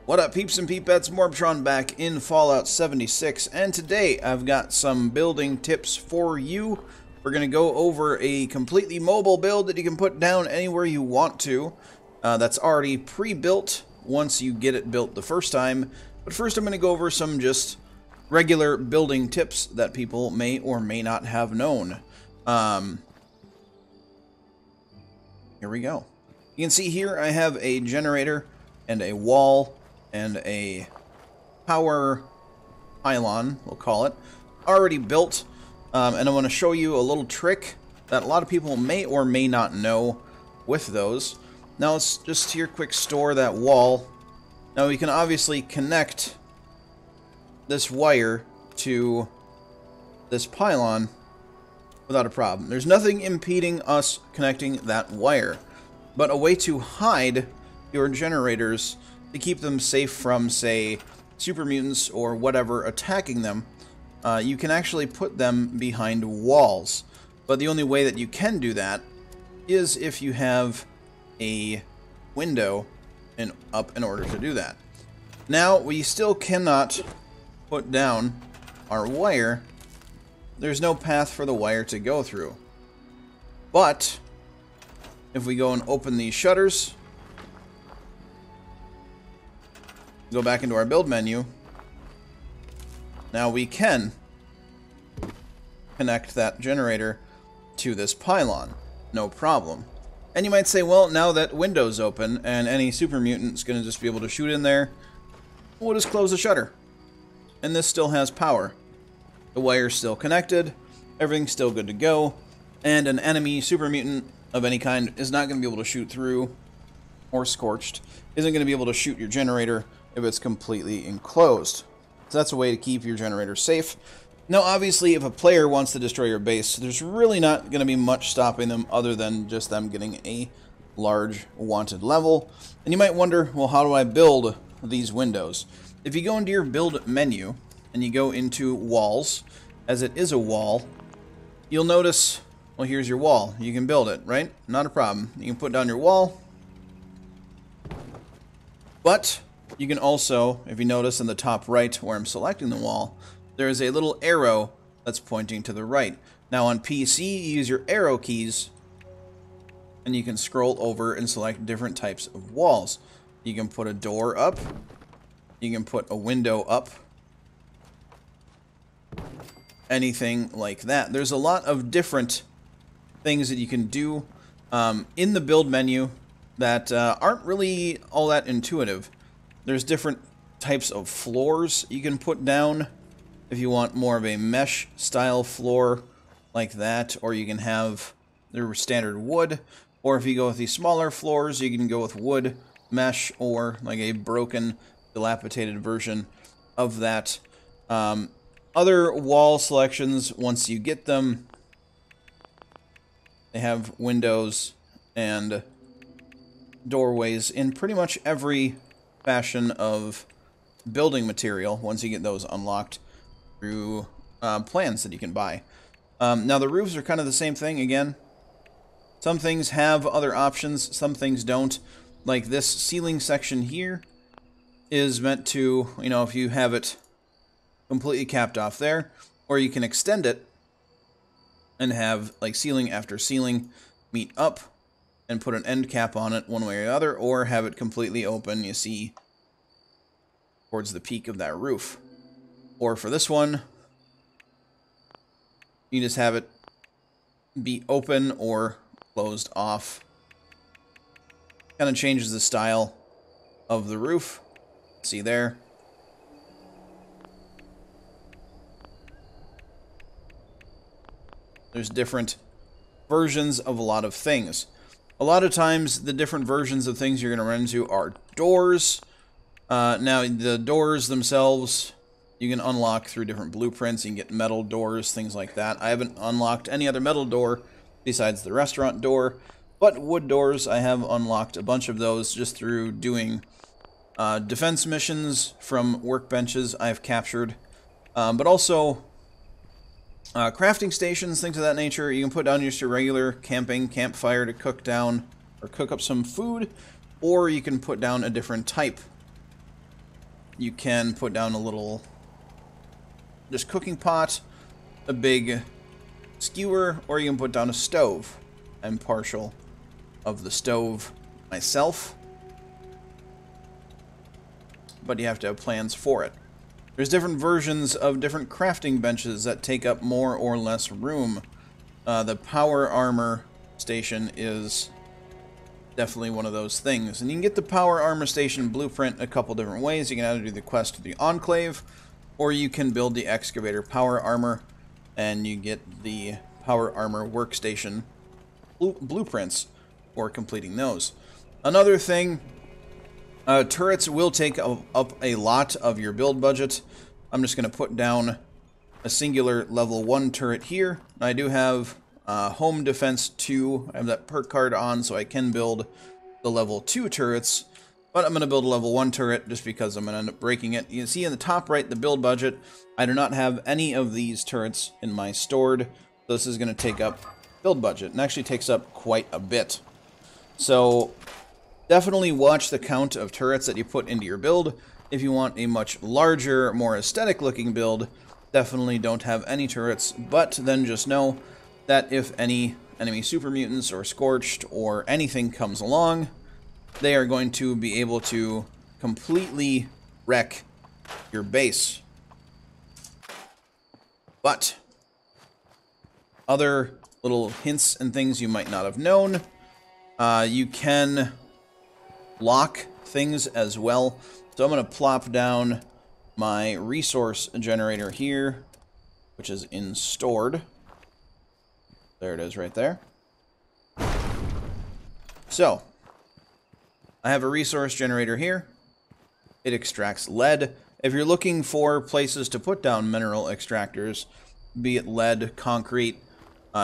What up, peeps and peepettes? MorbTron back in Fallout 76, and today I've got some building tips for you. We're going to go over a completely mobile build that you can put down anywhere you want to. That's already pre-built once you get it built the first time. But first I'm going to go over some just regular building tips that people may or may not have known. Here we go. You can see here I have a generator and a wall and a power pylon, we'll call it, already built. And I want to show you a little trick that a lot of people may or may not know with those. Now let's just here quick store that wall. Now we can obviously connect this wire to this pylon without a problem. There's nothing impeding us connecting that wire. But a way to hide your generators to keep them safe from, say, super mutants or whatever attacking them, you can actually put them behind walls. But the only way that you can do that is if you have a window up in order to do that. Now, we still cannot put down our wire. There's no path for the wire to go through. But if we go and open these shutters, go back into our build menu, now we can connect that generator to this pylon. No problem. And you might say, well, now that window's open and any super mutant's going to just be able to shoot in there, we'll just close the shutter. And this still has power. The wire's still connected, everything's still good to go, and an enemy super mutant of any kind is not going to be able to shoot through, or scorched, isn't going to be able to shoot your generator if it's completely enclosed. So that's a way to keep your generator safe. Now, obviously, if a player wants to destroy your base, there's really not going to be much stopping them other than just them getting a large wanted level. And you might wonder, well, how do I build these windows? If you go into your build menu and you go into walls, as it is a wall, you'll notice, well, here's your wall. You can build it, right? Not a problem. You can put down your wall. But you can also, if you notice in the top right where I'm selecting the wall, there is a little arrow that's pointing to the right. Now on PC, you use your arrow keys, and you can scroll over and select different types of walls. You can put a door up. You can put a window up. Anything like that. There's a lot of different things that you can do in the build menu that aren't really all that intuitive. There's different types of floors you can put down if you want more of a mesh style floor like that, or you can have the standard wood, or if you go with these smaller floors, you can go with wood, mesh, or like a broken, dilapidated version of that. Other wall selections, once you get them, they have windows and doorways in pretty much every fashion of building material once you get those unlocked through plans that you can buy. Now the roofs are kind of the same thing again. Some things have other options, some things don't. Like this ceiling section here is meant to, you know, if you have it completely capped off there, or you can extend it and have like ceiling after ceiling meet up and put an end cap on it one way or the other, or have it completely open, you see, towards the peak of that roof. Or for this one, you just have it be open or closed off. Kind of changes the style of the roof. See there? There's different versions of a lot of things. A lot of times, the different versions of things you're going to run into are doors. Now, the doors themselves, you can unlock through different blueprints. You can get metal doors, things like that. I haven't unlocked any other metal door besides the restaurant door. But wood doors, I have unlocked a bunch of those just through doing defense missions from workbenches I've captured. But also crafting stations, things of that nature. You can put down just your regular campfire to cook down or cook up some food, or you can put down a different type you can put down a little just cooking pot, a big skewer, or you can put down a stove. I'm partial of the stove myself, but you have to have plans for it. There's different versions of different crafting benches that take up more or less room. The power armor station is definitely one of those things. And you can get the power armor station blueprint a couple different ways. You can either do the quest to the Enclave, or you can build the excavator power armor, and you get the power armor workstation blueprints for completing those. Another thing, turrets will take up a lot of your build budget. I'm just going to put down a singular level 1 turret here. I do have Home Defense 2. I have that perk card on, so I can build the level 2 turrets. But I'm going to build a level 1 turret just because I'm going to end up breaking it. You can see in the top right, the build budget. I do not have any of these turrets in my stored. So this is going to take up build budget, and actually takes up quite a bit. So definitely watch the count of turrets that you put into your build. If you want a much larger, more aesthetic looking build, definitely don't have any turrets, but then just know that if any enemy super mutants or scorched or anything comes along, they are going to be able to completely wreck your base. But other little hints and things you might not have known, you can lock things as well. So I'm going to plop down my resource generator here, which is in stored. There it is right there. So I have a resource generator here. It extracts lead. If you're looking for places to put down mineral extractors, be it lead, concrete,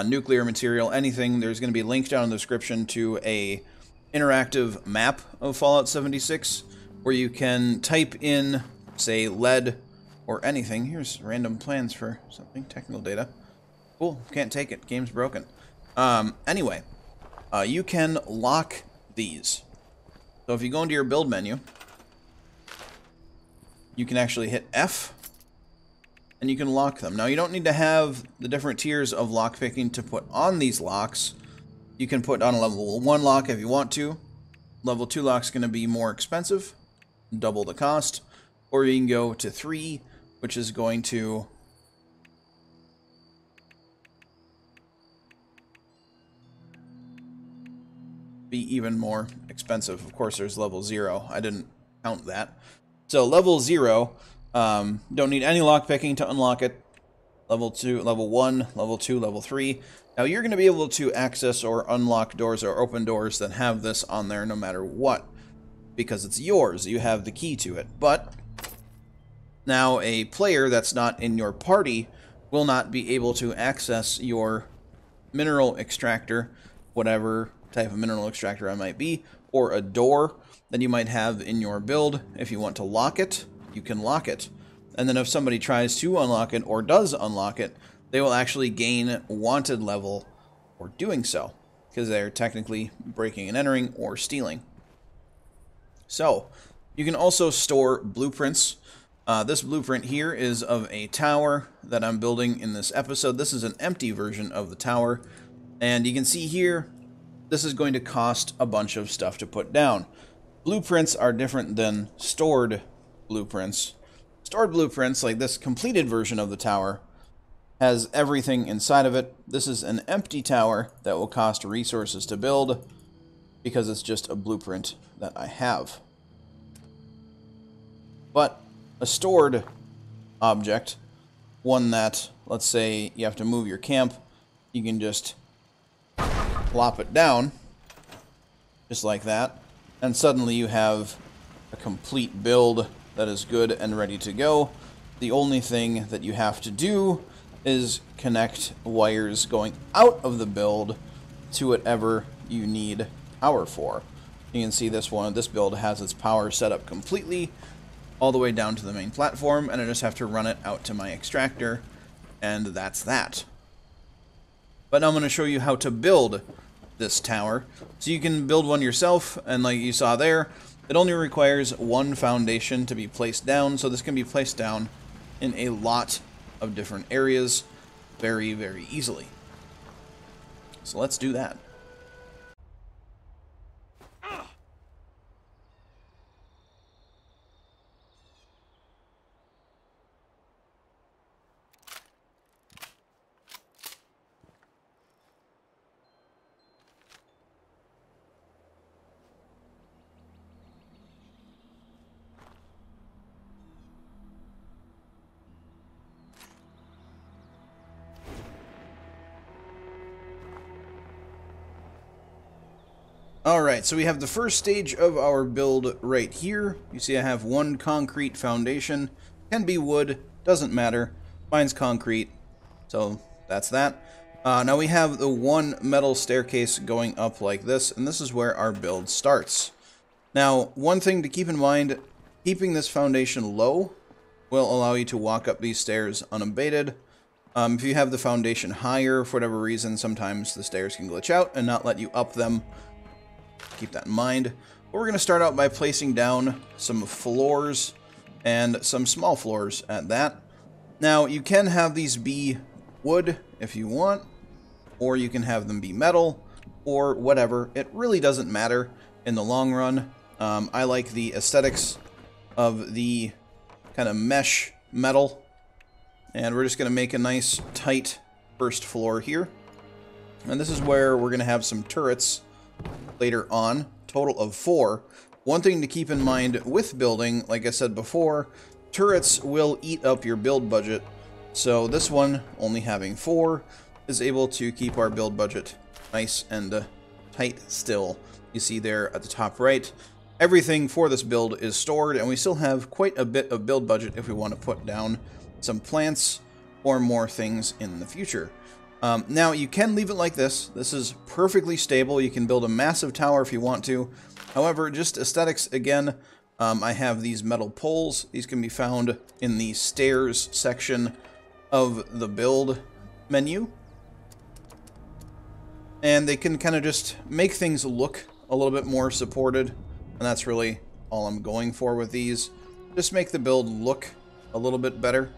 nuclear material, anything, there's going to be a link down in the description to a interactive map of Fallout 76 where you can type in, say, lead or anything. Here's random plans for something, technical data. Cool, can't take it, game's broken. Anyway, you can lock these. So if you go into your build menu, you can actually hit F, and you can lock them. Now, you don't need to have the different tiers of lockpicking to put on these locks. You can put on a level 1 lock if you want to. Level 2 lock's going to be more expensive, double the cost. Or you can go to 3, which is going to be even more expensive. Of course, there's level 0. I didn't count that. So level 0, don't need any lockpicking to unlock it. Level 2, level 1, level 2, level 3. Now you're going to be able to access or unlock doors or open doors that have this on there no matter what, because it's yours. You have the key to it. But now a player that's not in your party will not be able to access your mineral extractor, whatever type of mineral extractor it might be, or a door that you might have in your build. If you want to lock it, you can lock it. And then if somebody tries to unlock it or does unlock it, they will actually gain wanted level for doing so, because they're technically breaking and entering or stealing. So you can also store blueprints. This blueprint here is of a tower that I'm building in this episode. This is an empty version of the tower, and you can see here this is going to cost a bunch of stuff to put down. Blueprints are different than stored blueprints. Stored blueprints, like this completed version of the tower, has everything inside of it. This is an empty tower that will cost resources to build because it's just a blueprint that I have. But a stored object, one that, let's say you have to move your camp, you can just plop it down, just like that, and suddenly you have a complete build that is good and ready to go. The only thing that you have to do is connect wires going out of the build to whatever you need power for. You can see this build has its power set up completely all the way down to the main platform, and I just have to run it out to my extractor, and that's that. But now I'm going to show you how to build this tower. So you can build one yourself, and like you saw there, It only requires one foundation to be placed down, so this can be placed down in a lot of different areas very, very easily. So let's do that. Alright, so we have the first stage of our build right here. You see I have one concrete foundation. Can be wood, doesn't matter. Mine's concrete, so that's that. Now we have the one metal staircase going up like this, and this is where our build starts. Now, one thing to keep in mind, keeping this foundation low will allow you to walk up these stairs unabated. If you have the foundation higher, for whatever reason, sometimes the stairs can glitch out and not let you up them. Keep that in mind. But we're going to start out by placing down some floors and some small floors at that. Now, you can have these be wood if you want, or you can have them be metal, or whatever. It really doesn't matter in the long run. I like the aesthetics of the kind of mesh metal, and we're just going to make a nice tight first floor here. And this is where we're going to have some turrets later on, total of 4. One thing to keep in mind with building, like I said before, turrets will eat up your build budget. So this one, only having 4, is able to keep our build budget nice and tight still. You see there at the top right, everything for this build is stored, and we still have quite a bit of build budget if we want to put down some plants or more things in the future. Now, you can leave it like this. This is perfectly stable. You can build a massive tower if you want to. However, just aesthetics again, I have these metal poles. These can be found in the stairs section of the build menu. And they can kind of just make things look a little bit more supported. And that's really all I'm going for with these. Just make the build look a little bit better.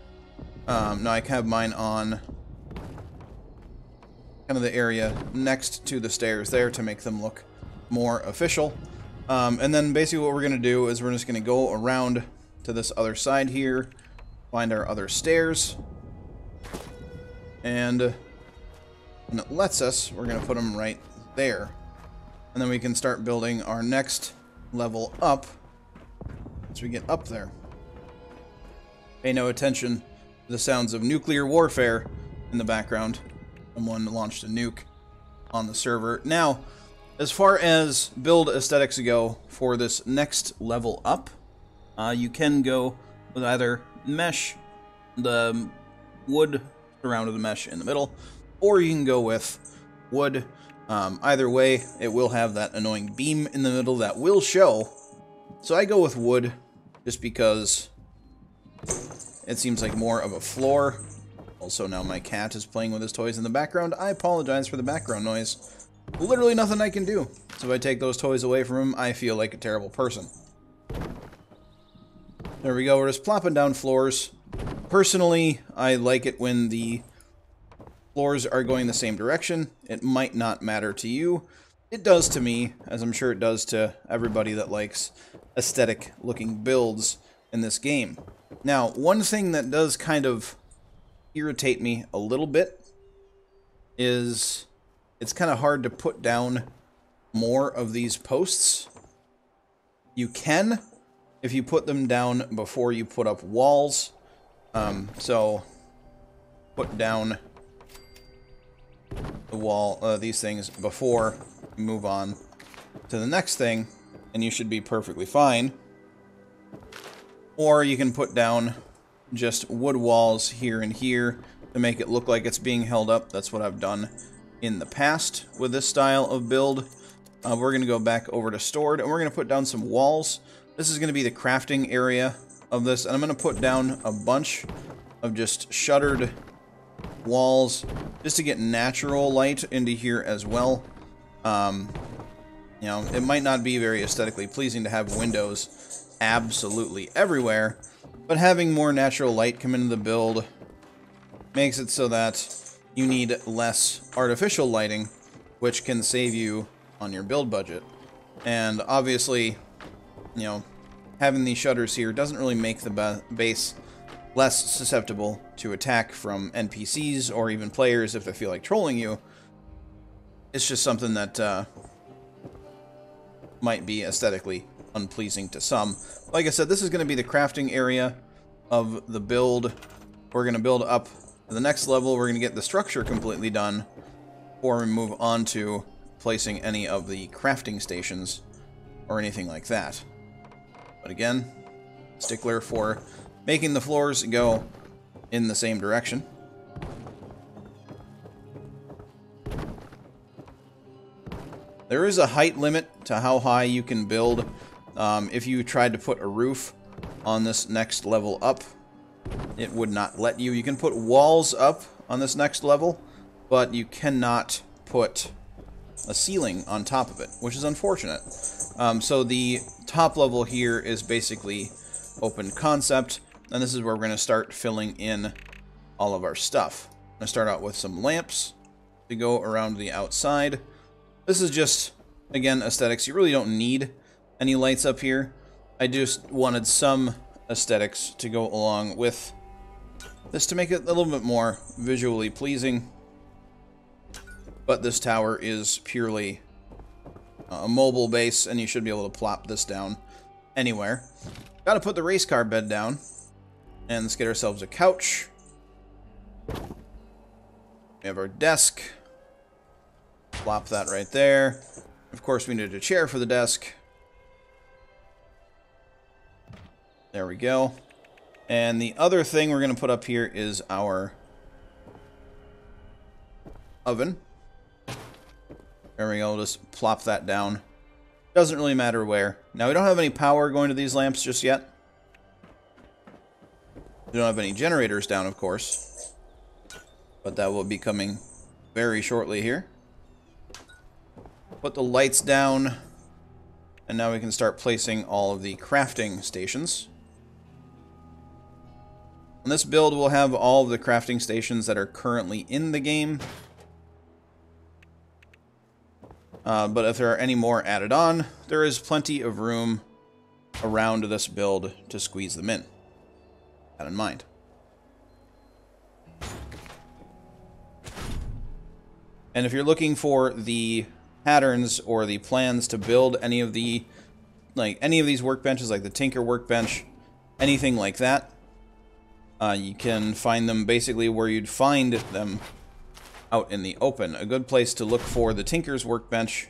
Now I have mine on kind of the area next to the stairs there to make them look more official. And then basically what we're going to do is we're just going to go around to this other side here, find our other stairs, and when it lets us, we're going to put them right there. And then we can start building our next level up as we get up there. Pay no attention to the sounds of nuclear warfare in the background. Someone launched a nuke on the server. Now, as far as build aesthetics go for this next level up, you can go with either mesh, the wood surrounded the mesh in the middle, or you can go with wood. Either way, it will have that annoying beam in the middle that will show. So I go with wood just because it seems like more of a floor. Also, now my cat is playing with his toys in the background. I apologize for the background noise. Literally nothing I can do. So if I take those toys away from him, I feel like a terrible person. There we go. We're just plopping down floors. Personally, I like it when the floors are going the same direction. It might not matter to you. It does to me, as I'm sure it does to everybody that likes aesthetic-looking builds in this game. Now, one thing that does kind of irritate me a little bit is it's kind of hard to put down more of these posts. You can if you put them down before you put up walls. So put down the wall, these things before you move on to the next thing, and you should be perfectly fine. Or you can put down just wood walls here and here to make it look like it's being held up. That's what I've done in the past with this style of build. We're going to go back over to stored, and we're going to put down some walls. This is going to be the crafting area of this, and I'm going to put down a bunch of just shuttered walls just to get natural light into here as well. You know, it might not be very aesthetically pleasing to have windows absolutely everywhere, but having more natural light come into the build makes it so that you need less artificial lighting, which can save you on your build budget. And obviously, you know, having these shutters here doesn't really make the base less susceptible to attack from NPCs or even players if they feel like trolling you. It's just something that might be aesthetically unpleasing to some. Like I said, this is going to be the crafting area of the build. We're going to build up to the next level. We're going to get the structure completely done before we move on to placing any of the crafting stations or anything like that. But again, stickler for making the floors go in the same direction. There is a height limit to how high you can build. If you tried to put a roof on this next level up, it would not let you. You can put walls up on this next level, but you cannot put a ceiling on top of it, which is unfortunate. So the top level here is basically open concept, and this is where we're going to start filling in all of our stuff. I'm going to start out with some lamps to go around the outside. This is just, again, aesthetics. You really don't need any lights up here. I just wanted some aesthetics to go along with this to make it a little bit more visually pleasing. But this tower is purely a mobile base, and you should be able to plop this down anywhere. Got to put the race car bed down. And let's get ourselves a couch. We have our desk. Plop that right there. Of course, we need a chair for the desk. There we go. And the other thing we're going to put up here is our oven. There we go. Just plop that down. Doesn't really matter where. Now, we don't have any power going to these lamps just yet. We don't have any generators down, of course. But that will be coming very shortly here. Put the lights down. And now we can start placing all of the crafting stations. On this build, we'll have all of the crafting stations that are currently in the game. But if there are any more added on, there is plenty of room around this build to squeeze them in. That in mind. And if you're looking for the patterns or the plans to build any of the, any of these workbenches, like the Tinker workbench, anything like that, you can find them basically where you'd find them out in the open. A good place to look for the Tinker's workbench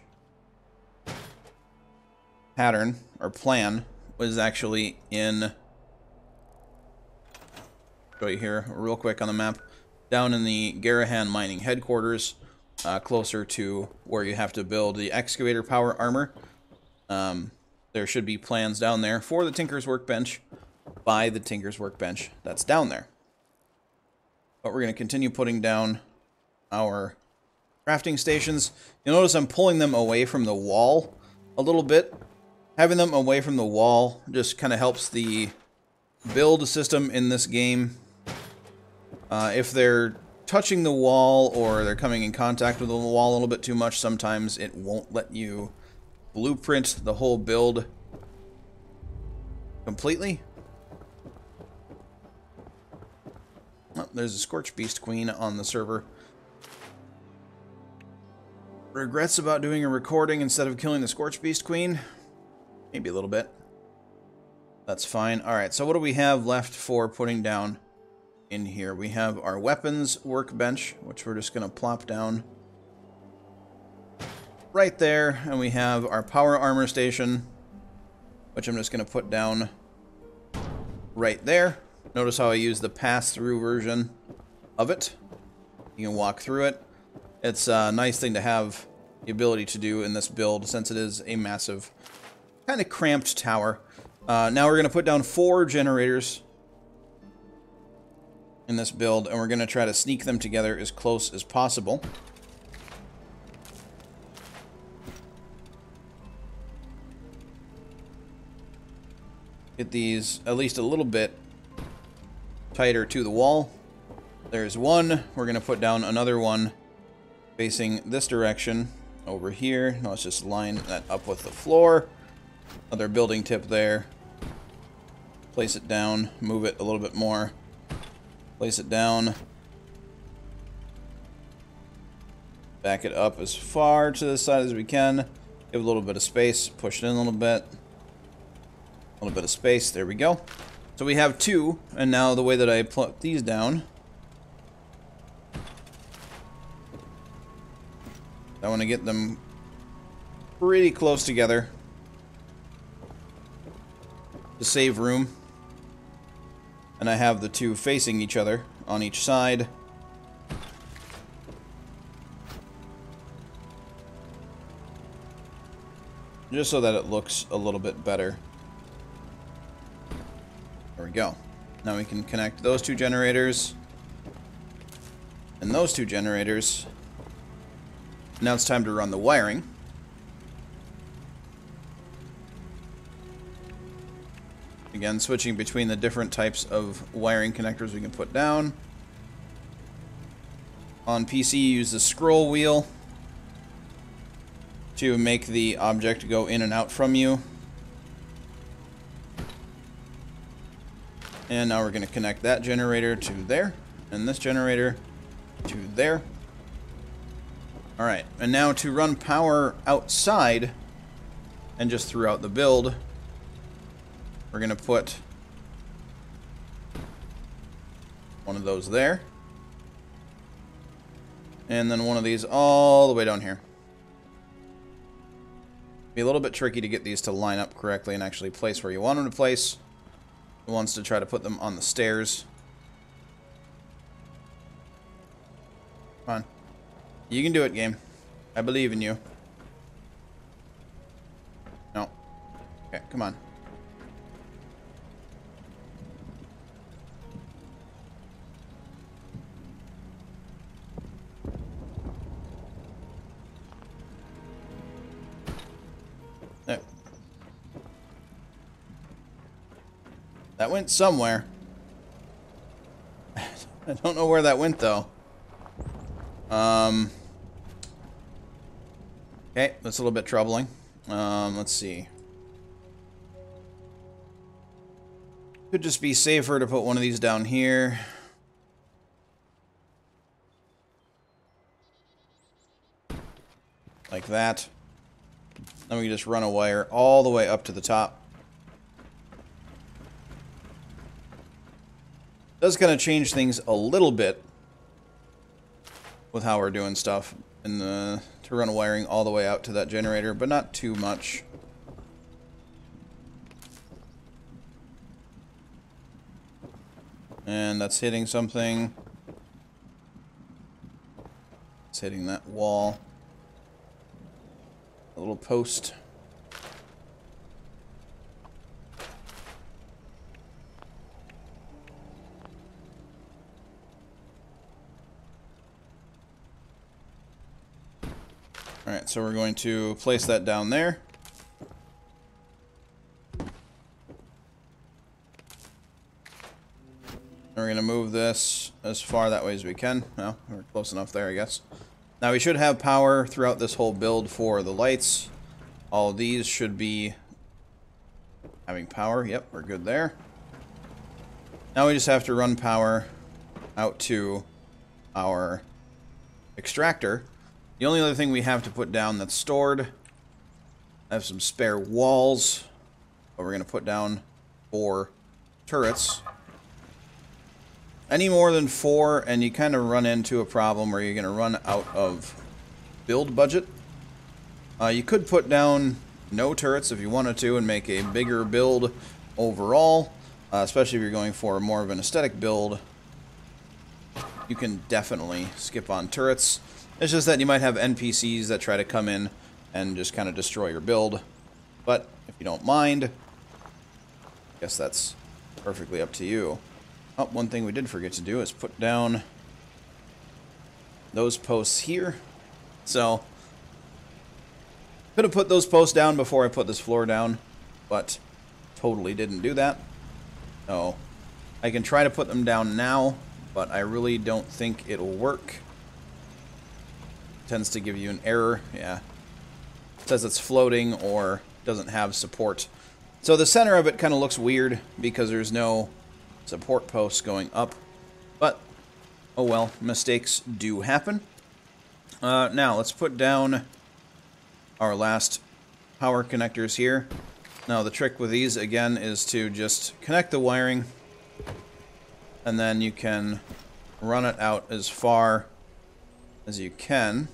pattern or plan was actually in, show you here real quick on the map, down in the Garahan mining headquarters, closer to where you have to build the excavator power armor. There should be plans down there for the Tinker's workbench by the Tinker's workbench that's down there. But we're going to continue putting down our crafting stations. You'll notice I'm pulling them away from the wall a little bit. Having them away from the wall just kind of helps the build system in this game. If they're touching the wall or they're coming in contact with the wall a little bit too much, sometimes it won't let you blueprint the whole build completely. Oh, there's a Scorch Beast Queen on the server. Regrets about doing a recording instead of killing the Scorch Beast Queen? Maybe a little bit. That's fine. Alright, so what do we have left for putting down in here? We have our weapons workbench, which we're just going to plop down right there. And we have our power armor station, which I'm just going to put down right there. Notice how I use the pass-through version of it. You can walk through it. It's a nice thing to have the ability to do in this build, since it is a massive, kind of cramped tower. Now we're going to put down 4 generators in this build, and we're going to try to sneak them together as close as possible. get these at least a little bit tighter to the wall. There's one. We're going to put down another one facing this direction over here. Now let's just line that up with the floor. Another building tip there. Place it down. Move it a little bit more. Place it down. Back it up as far to the side as we can. Give it a little bit of space. Push it in a little bit. A little bit of space. There we go. So we have two. And now the way that I plug these down, I want to get them pretty close together to save room. And I have the two facing each other on each side. Just so that it looks a little bit better. There we go. Now we can connect those two generators and those two generators. Now it's time to run the wiring. Again, switching between the different types of wiring connectors we can put down. On PC, use the scroll wheel to make the object go in and out from you. And now we're going to connect that generator to there, and this generator to there. Alright, and now to run power outside and just throughout the build, we're going to put one of those there. And then one of these all the way down here. Be a little bit tricky to get these to line up correctly and actually place where you want them to place. Who wants to try to put them on the stairs? Come on. You can do it, game. I believe in you. No. Okay, come on. There. That went somewhere. I don't know where that went, though. Okay, that's a little bit troubling. Let's see. Could just be safer to put one of these down here. Like that. Then we can just run a wire all the way up to the top. Does kind of change things a little bit with how we're doing stuff in the to run wiring all the way out to that generator, but not too much. And that's hitting something. It's hitting that wall. A little post. Alright, so we're going to place that down there. And we're going to move this as far that way as we can. Well, we're close enough there, I guess. Now we should have power throughout this whole build for the lights. All of these should be having power. Yep, we're good there. Now we just have to run power out to our extractor. The only other thing we have to put down that's stored, I have some spare walls that we're going to put down for turrets. Any more than 4 and you kind of run into a problem where you're going to run out of build budget. You could put down no turrets if you wanted to and make a bigger build overall, especially if you're going for more of an aesthetic build. You can definitely skip on turrets. It's just that you might have NPCs that try to come in and just kind of destroy your build. But if you don't mind, I guess that's perfectly up to you. Oh, one thing we did forget to do is put down those posts here. So, could have put those posts down before I put this floor down, but totally didn't do that. So I can try to put them down now, but I really don't think it'll work. It tends to give you an error. Yeah. It says it's floating or doesn't have support. So the center of it kind of looks weird because there's no support posts going up. But, oh well, mistakes do happen. Now, let's put down our last power connectors here. Now, the trick with these, again, is to just connect the wiring, and then you can run it out as far as you can.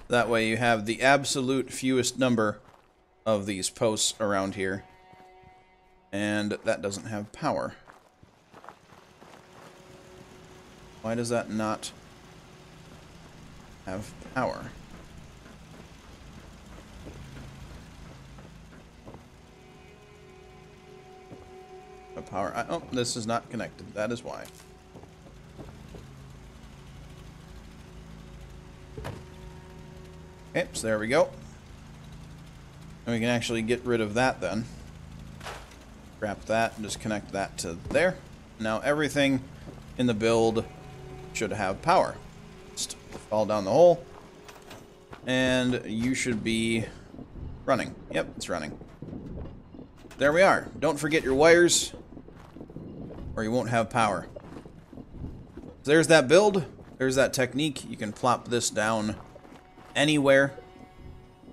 That way you have the absolute fewest number of these posts around here. And that doesn't have power. Why does that not have power? Oh, this is not connected. That is why. Okay, so there we go. And we can actually get rid of that then. Scrap that and just connect that to there. Now everything in the build should have power. Just fall down the hole. And you should be running. Yep, it's running. There we are. Don't forget your wires, or you won't have power. So there's that build. There's that technique. You can plop this down anywhere.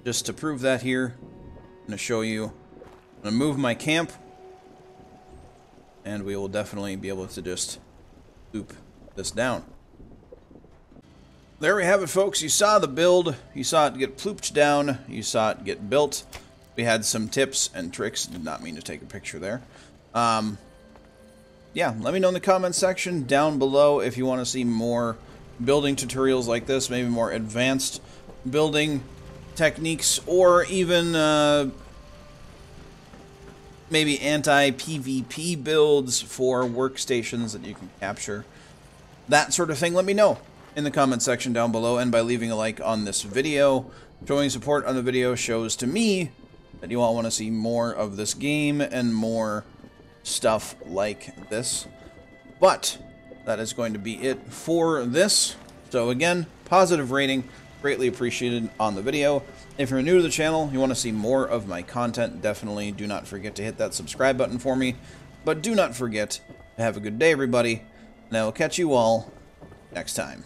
Just to prove that here, I'm going to show you. I'm going to move my camp, and we will definitely be able to just loop this down. There we have it, folks. You saw the build. You saw it get plooped down. You saw it get built. We had some tips and tricks. Did not mean to take a picture there. Yeah, let me know in the comments section down below if you want to see more building tutorials like this, maybe more advanced building techniques, or even maybe anti-PvP builds for workstations that you can capture. That sort of thing, let me know in the comment section down below, and by leaving a like on this video. Showing support on the video shows to me that you all want to see more of this game and more stuff like this. But that is going to be it for this. So again, positive rating, greatly appreciated on the video. If you're new to the channel, you want to see more of my content, definitely do not forget to hit that subscribe button for me. But do not forget to have a good day, everybody, and I will catch you all next time.